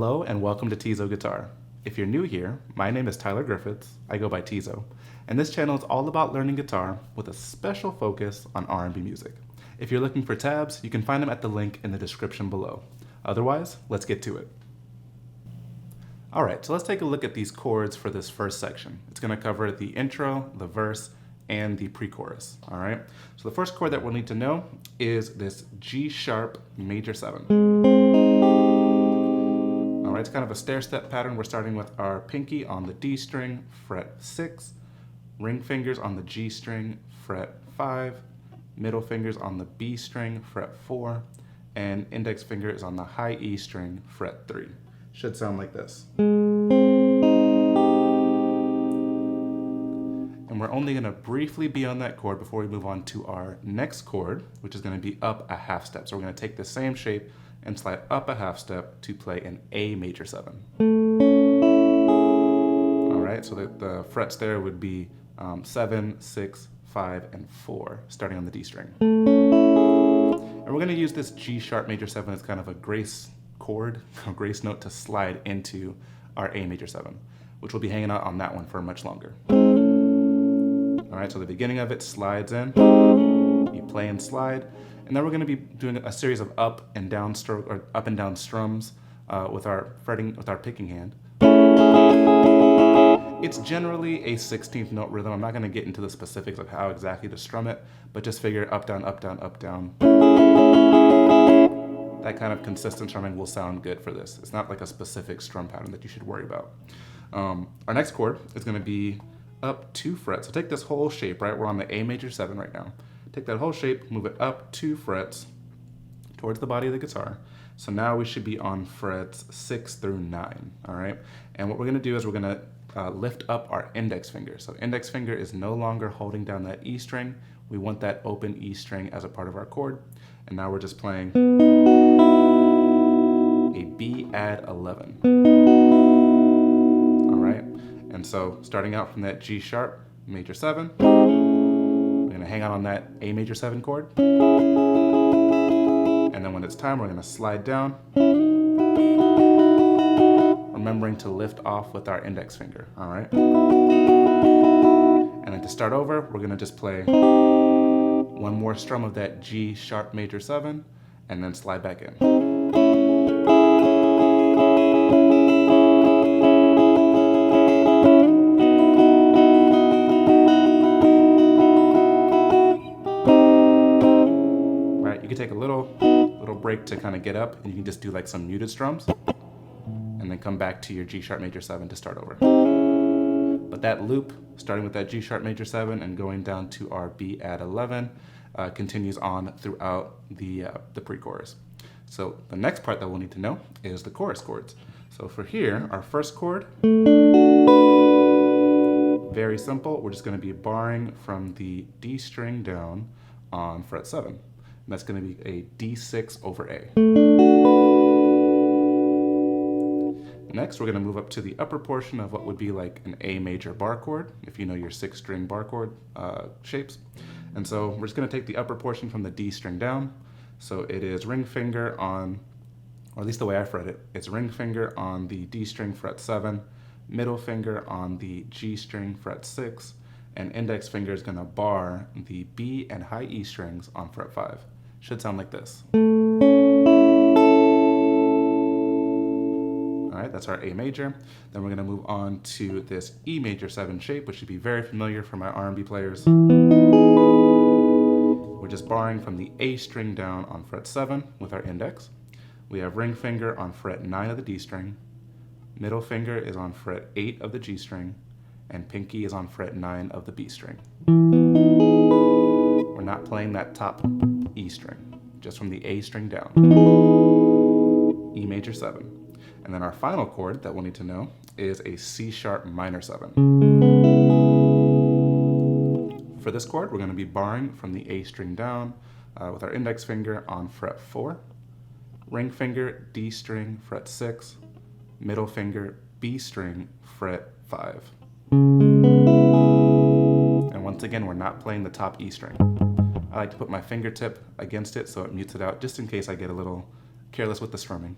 Hello and welcome to Tizoguitar. If you're new here, my name is Tyler Griffiths, I go by Tizo, and this channel is all about learning guitar with a special focus on R&B music. If you're looking for tabs, you can find them at the link in the description below. Otherwise, let's get to it. Alright, so let's take a look at these chords for this first section. It's going to cover the intro, the verse, and the pre-chorus. Alright, so the first chord that we'll need to know is this G sharp major 7. Alright, it's kind of a stair-step pattern. We're starting with our pinky on the D string, fret 6, ring fingers on the G string, fret 5, middle fingers on the B string, fret 4, and index finger is on the high E string, fret 3. Should sound like this. And we're only going to briefly be on that chord before we move on to our next chord, which is going to be up a half step. So we're going to take the same shape and slide up a half step to play an A major 7. Alright, so the frets there would be 7, 6, 5, and 4, starting on the D string. And we're going to use this G sharp major 7 as kind of a grace chord, a grace note to slide into our A major 7, which will be hanging out on that one for much longer. Alright, so the beginning of it slides in, you play and slide, and then we're going to be doing a series of up and down stroke or up and down strums with our picking hand. It's generally a 16th note rhythm. I'm not going to get into the specifics of how exactly to strum it, but just figure up, down, up, down, up, down. That kind of consistent strumming will sound good for this. It's not like a specific strum pattern that you should worry about. Our next chord is going to be up 2 frets. So take this whole shape, right? We're on the A major 7 right now. Take that whole shape, move it up 2 frets towards the body of the guitar. So now we should be on frets 6 through 9, all right? And what we're gonna do is we're gonna lift up our index finger. So index finger is no longer holding down that E string. We want that open E string as a part of our chord. And now we're just playing a B add 11. All right? And so starting out from that G sharp major 7, we're gonna hang out on that A major 7 chord. And then when it's time, we're gonna slide down, remembering to lift off with our index finger, all right? And then to start over, we're gonna just play one more strum of that G sharp major 7, and then slide back in. You can take a little break to kind of get up, and you can just do like some muted strums, and then come back to your G sharp major 7 to start over. But that loop, starting with that G sharp major 7 and going down to our B add 11, continues on throughout the pre-chorus. So the next part that we'll need to know is the chorus chords. So for here, our first chord, very simple. We're just going to be barring from the D string down on fret 7. And that's going to be a D6 over A. Next, we're going to move up to the upper portion of what would be like an A major bar chord, if you know your 6-string bar chord shapes. And so we're just going to take the upper portion from the D string down. So it is ring finger on, or at least the way I fret it, it's ring finger on the D string fret 7, middle finger on the G string fret 6, and index finger is going to bar the B and high E strings on fret 5. Should sound like this. Alright, that's our A major. Then we're going to move on to this E major 7 shape, which should be very familiar for my R&B players. We're just barring from the A string down on fret 7 with our index. We have ring finger on fret 9 of the D string. Middle finger is on fret 8 of the G string. And pinky is on fret 9 of the B string. We're not playing that top E string, just from the A string down. E major 7. And then our final chord that we'll need to know is a C sharp minor 7. For this chord, we're going to be barring from the A string down with our index finger on fret 4, ring finger D string fret 6, middle finger B string fret 5. And once again, we're not playing the top E string. I like to put my fingertip against it so it mutes it out, just in case I get a little careless with the strumming.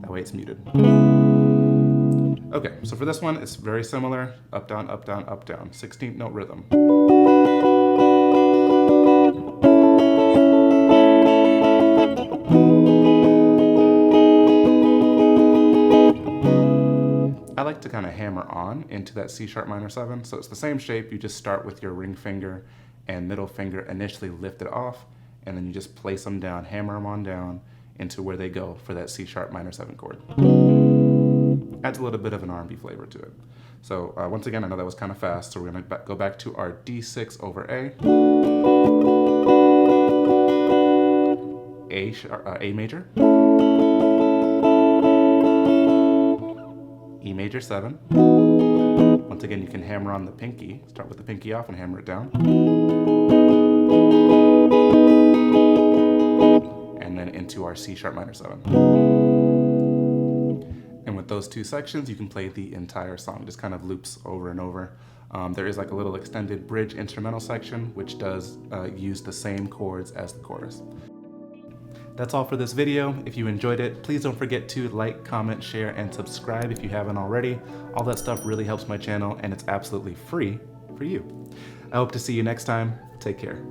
That way it's muted. Okay, so for this one, it's very similar. Up, down, up, down, up, down. 16th note rhythm. I like to kind of hammer on into that C sharp minor 7. So it's the same shape. You just start with your ring finger and middle finger initially lifted off, and then you just place them down, hammer them on down into where they go for that C sharp minor 7 chord. Adds a little bit of an R&B flavor to it. So once again, I know that was kind of fast, so we're going to go back to our D6 over A major, E major 7. Once again, you can hammer on the pinky. Start with the pinky off and hammer it down. And then into our C sharp minor 7. And with those two sections, you can play the entire song. It just kind of loops over and over. There is like a little extended bridge instrumental section, which does use the same chords as the chorus. That's all for this video. If you enjoyed it, please don't forget to like, comment, share, and subscribe if you haven't already. All that stuff really helps my channel, and it's absolutely free for you. I hope to see you next time. Take care.